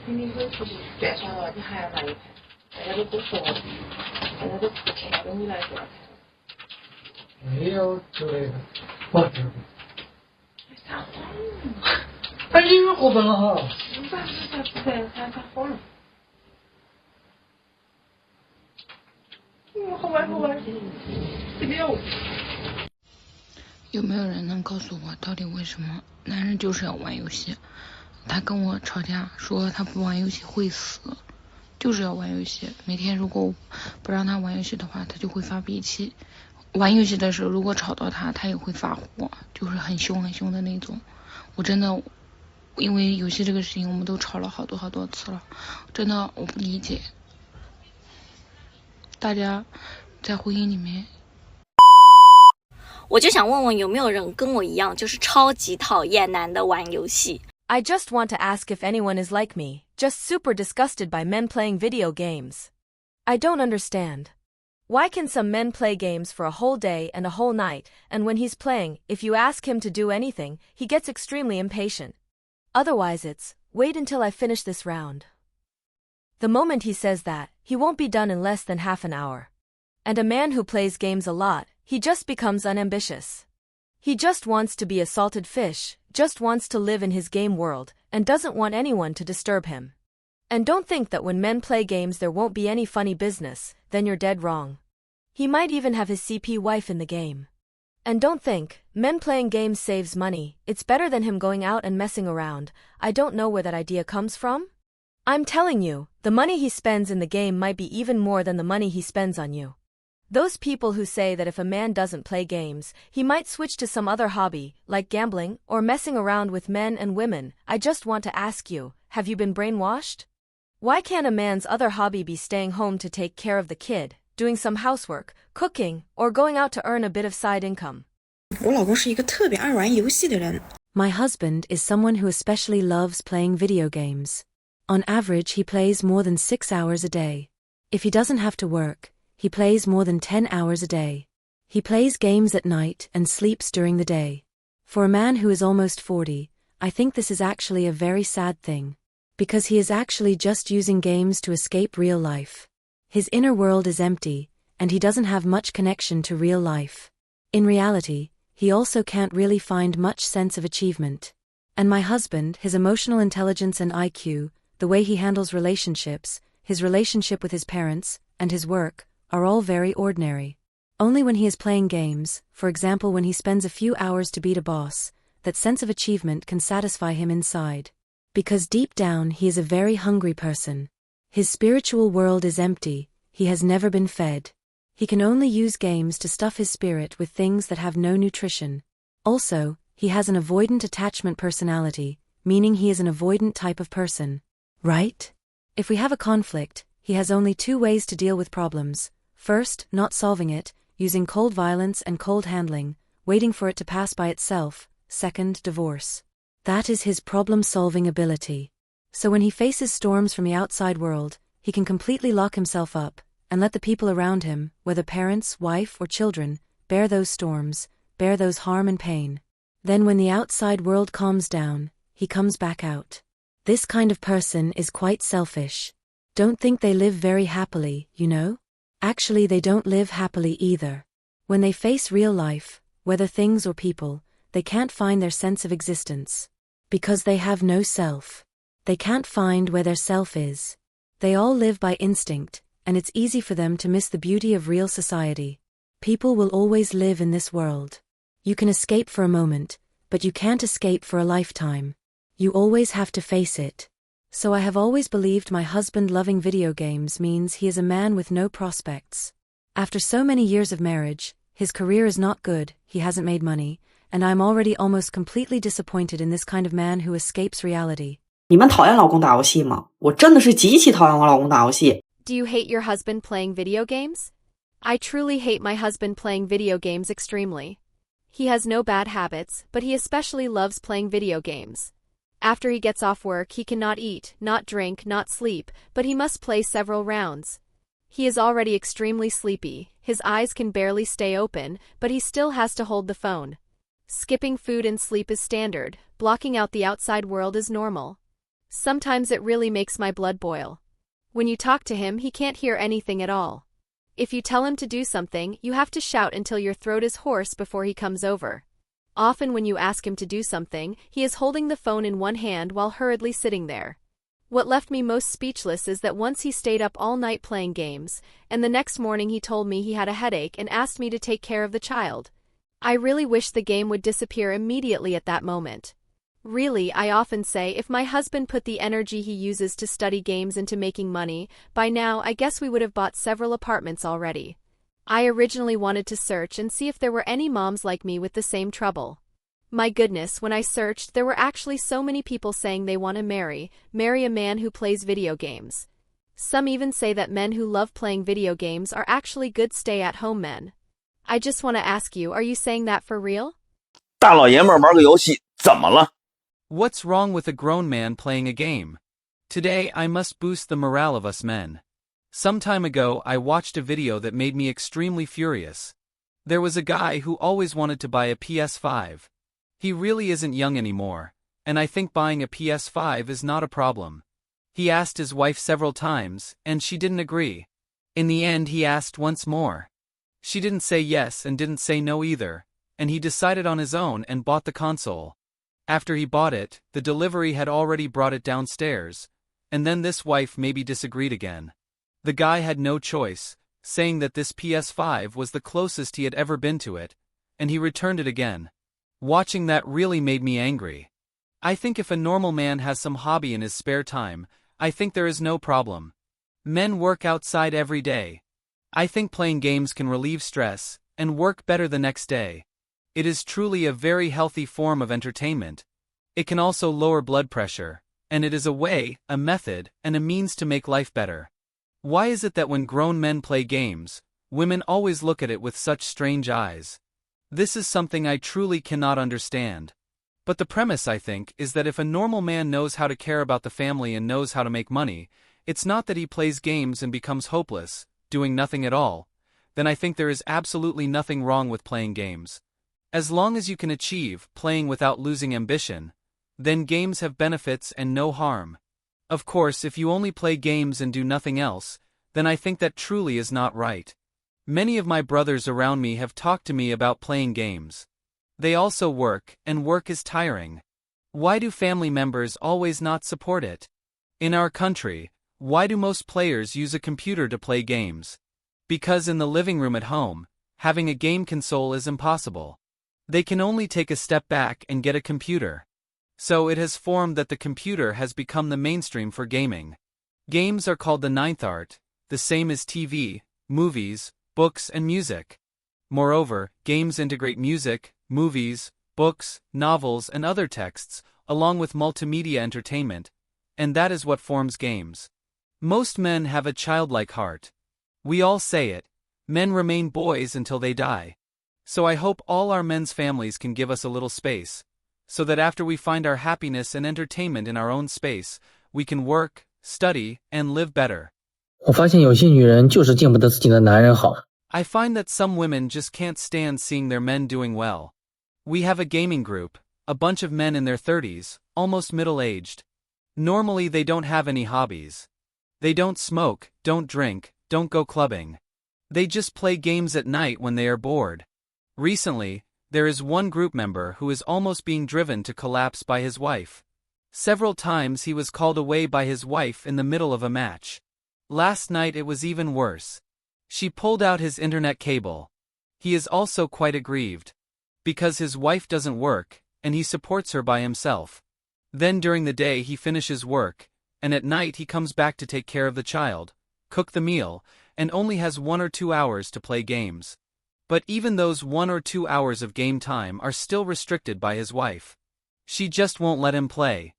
明明都是卷上了，你还要拿一盘，大家都不说，大家都不听，要你来做。没有之类的，不知道。撒谎！哎，你们过分了哈！啥不对？他谎了。好玩，这边有没有人能告诉我，到底为什么男人就是要玩游戏？他跟我吵架，说他不玩游戏会死，就是要玩游戏。每天如果不让他玩游戏的话，他就会发脾气。玩游戏的时候，如果吵到他，他也会发火，就是很凶的那种。我真的，因为游戏这个事情，我们都吵了好多次了。真的，我不理解。大家在婚姻里面。我就想问问有没有人跟我一样，就是超级讨厌男的玩游戏。I just want to ask if anyone is like me, just super disgusted by men playing video games. I don't understand. Why can some men play games for a whole day and a whole night, and when he's playing, if you ask him to do anything, he gets extremely impatient. Otherwise it's, wait until I finish this round. The moment he says that, he won't be done in less than half an hour. And a man who plays games a lot, he just becomes unambitious. He just wants to be a salted fish, just wants to live in his game world, and doesn't want anyone to disturb him. And don't think that when men play games there won't be any funny business, then you're dead wrong. He might even have his CP wife in the game. And don't think, men playing games saves money, it's better than him going out and messing around. I don't know where that idea comes from. I'm telling you, the money he spends in the game might be even more than the money he spends on you. Those people who say that if a man doesn't play games, he might switch to some other hobby, like gambling, or messing around with men and women, I just want to ask you, have you been brainwashed? Why can't a man's other hobby be staying home to take care of the kid, doing some housework, cooking, or going out to earn a bit of side income? 我老公是一个特别爱玩游戏的人。My husband is someone who especially loves playing video games. On average, he plays more than 6 hours a day. If he doesn't have to work, he plays more than 10 hours a day. He plays games at night and sleeps during the day. For a man who is almost 40, I think this is actually a very sad thing. Because he is actually just using games to escape real life. His inner world is empty, and he doesn't have much connection to real life. In reality, he also can't really find much sense of achievement. And my husband, his emotional intelligence and IQ, the way he handles relationships, his relationship with his parents, and his work, are all very ordinary. Only when he is playing games, for example when he spends a few hours to beat a boss, that sense of achievement can satisfy him inside. Because deep down he is a very hungry person. His spiritual world is empty, he has never been fed. He can only use games to stuff his spirit with things that have no nutrition. Also, he has an avoidant attachment personality, meaning he is an avoidant type of person. Right? If we have a conflict, he has only 2 ways to deal with problems. First, not solving it, using cold violence and cold handling, waiting for it to pass by itself. Second, divorce. That is his problem-solving ability. So when he faces storms from the outside world, he can completely lock himself up, and let the people around him, whether parents, wife, or children, bear those storms, bear those harm and pain. Then when the outside world calms down, he comes back out. This kind of person is quite selfish. Don't think they live very happily, you know? Actually they don't live happily either. When they face real life, whether things or people, they can't find their sense of existence. Because they have no self. They can't find where their self is. They all live by instinct, and it's easy for them to miss the beauty of real society. People will always live in this world. You can escape for a moment, but you can't escape for a lifetime. You always have to face it. So I have always believed my husband loving video games means he is a man with no prospects. After so many years of marriage, his career is not good, he hasn't made money, and I'm already almost completely disappointed in this kind of man who escapes reality. 你们讨厌老公打游戏吗？我真的是极其讨厌我老公打游戏。Do you hate your husband playing video games? I truly hate my husband playing video games extremely. He has no bad habits, but he especially loves playing video games. After he gets off work, he cannot eat, not drink, not sleep, but he must play several rounds. He is already extremely sleepy, his eyes can barely stay open, but he still has to hold the phone. Skipping food and sleep is standard, blocking out the outside world is normal. Sometimes it really makes my blood boil. When you talk to him, he can't hear anything at all. If you tell him to do something, you have to shout until your throat is hoarse before he comes over. Often when you ask him to do something, he is holding the phone in one hand while hurriedly sitting there. What left me most speechless is that once he stayed up all night playing games, and the next morning he told me he had a headache and asked me to take care of the child. I really wish the game would disappear immediately at that moment. Really, I often say, if my husband put the energy he uses to study games into making money, by now I guess we would have bought several apartments already. I originally wanted to search and see if there were any moms like me with the same trouble. My goodness, when I searched, there were actually so many people saying they want to marry a man who plays video games. Some even say that men who love playing video games are actually good stay-at-home men. I just want to ask you, are you saying that for real? 大老爷们儿玩个游戏，怎么了？ What's wrong with a grown man playing a game? Today I must boost the morale of us men. Some time ago I watched a video that made me extremely furious. There was a guy who always wanted to buy a PS5. He really isn't young anymore, and I think buying a PS5 is not a problem. He asked his wife several times, and she didn't agree. In the end he asked once more. She didn't say yes and didn't say no either, and he decided on his own and bought the console. After he bought it, the delivery had already brought it downstairs, and then this wife maybe disagreed again. The guy had no choice, saying that this PS5 was the closest he had ever been to it, and he returned it again. Watching that really made me angry. I think if a normal man has some hobby in his spare time, I think there is no problem. Men work outside every day. I think playing games can relieve stress and work better the next day. It is truly a very healthy form of entertainment. It can also lower blood pressure, and it is a way, a method, and a means to make life better. Why is it that when grown men play games, women always look at it with such strange eyes? This is something I truly cannot understand. But the premise, I think, is that if a normal man knows how to care about the family and knows how to make money, it's not that he plays games and becomes hopeless, doing nothing at all, then I think there is absolutely nothing wrong with playing games. As long as you can achieve playing without losing ambition, then games have benefits and no harm. Of course, if you only play games and do nothing else, then I think that truly is not right. Many of my brothers around me have talked to me about playing games. They also work, and work is tiring. Why do family members always not support it? In our country, why do most players use a computer to play games? Because in the living room at home, having a game console is impossible. They can only take a step back and get a computer. So it has formed that the computer has become the mainstream for gaming. Games are called the ninth art, the same as TV, movies, books and music. Moreover, games integrate music, movies, books, novels and other texts, along with multimedia entertainment, and that is what forms games. Most men have a childlike heart. We all say it, men remain boys until they die. So I hope all our men's families can give us a little space, so that after we find our happiness and entertainment in our own space, we can work, study, and live better. 我发现有些女人就是见不得自己的男人好。 I find that some women just can't stand seeing their men doing well. We have a gaming group, a bunch of men in their 30s, almost middle-aged. Normally they don't have any hobbies. They don't smoke, don't drink, don't go clubbing. They just play games at night when they are bored. Recently, there is one group member who is almost being driven to collapse by his wife. Several times he was called away by his wife in the middle of a match. Last night it was even worse. She pulled out his internet cable. He is also quite aggrieved. Because his wife doesn't work, and he supports her by himself. Then during the day he finishes work, and at night he comes back to take care of the child, cook the meal, and only has 1 or 2 hours to play games. But even those 1 or 2 hours of game time are still restricted by his wife. She just won't let him play.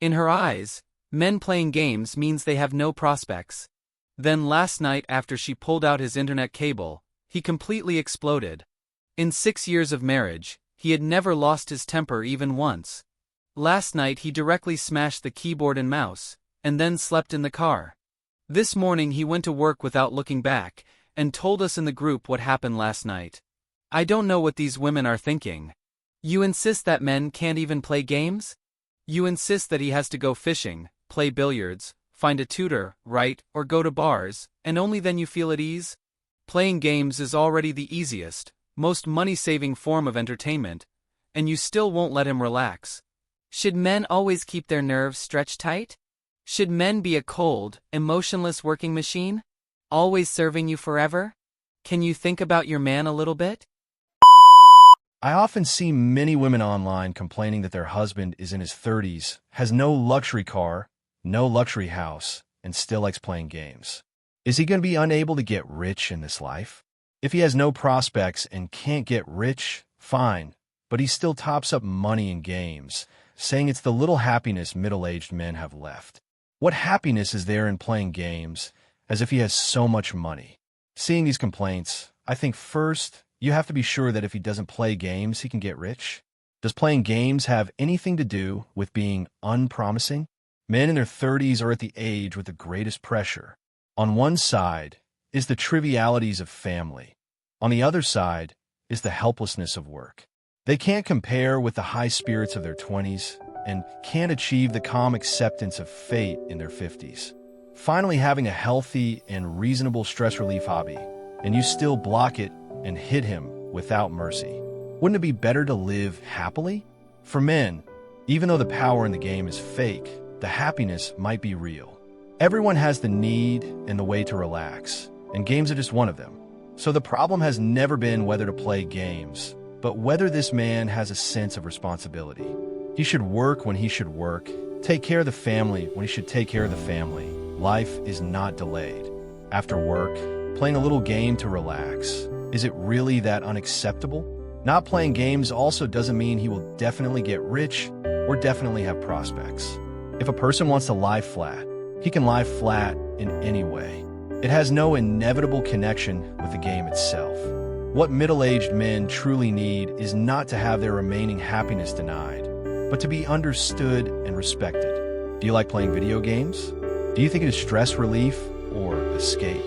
In her eyes, men playing games means they have no prospects. Then last night after she pulled out his internet cable, he completely exploded. In 6 years of marriage, he had never lost his temper even once. Last night he directly smashed the keyboard and mouse, and then slept in the car. This morning he went to work without looking back, and told us in the group what happened last night. I don't know what these women are thinking. You insist that men can't even play games? You insist that he has to go fishing, play billiards, find a tutor, write, or go to bars, and only then you feel at ease? Playing games is already the easiest, most money-saving form of entertainment, and you still won't let him relax. Should men always keep their nerves stretched tight? Should men be a cold, emotionless working machine? Always serving you forever? Can you think about your man a little bit? I often see many women online complaining that their husband is in his 30s, has no luxury car, no luxury house, and still likes playing games. Is he going to be unable to get rich in this life? If he has no prospects and can't get rich, fine, but he still tops up money in games, saying it's the little happiness middle-aged men have left. What happiness is there in playing games, as if he has so much money? Seeing these complaints, I think first, you have to be sure that if he doesn't play games, he can get rich. Does playing games have anything to do with being unpromising? Men in their 30s are at the age with the greatest pressure. On one side is the trivialities of family. On the other side is the helplessness of work. They can't compare with the high spirits of their 20s and can't achieve the calm acceptance of fate in their 50s. Finally, having a healthy and reasonable stress relief hobby, and you still block it and hit him without mercy. Wouldn't it be better to live happily? For men, even though the power in the game is fake, the happiness might be real. Everyone has the need and the way to relax, and games are just one of them. So the problem has never been whether to play games, but whether this man has a sense of responsibility. He should work when he should work, take care of the family when he should take care of the family. Life is not delayed. After work, playing a little game to relax. Is it really that unacceptable? Not playing games also doesn't mean he will definitely get rich or definitely have prospects. If a person wants to lie flat, he can lie flat in any way. It has no inevitable connection with the game itself. What middle-aged men truly need is not to have their remaining happiness denied, but to be understood and respected. Do you like playing video games? Do you think it is stress relief or escape?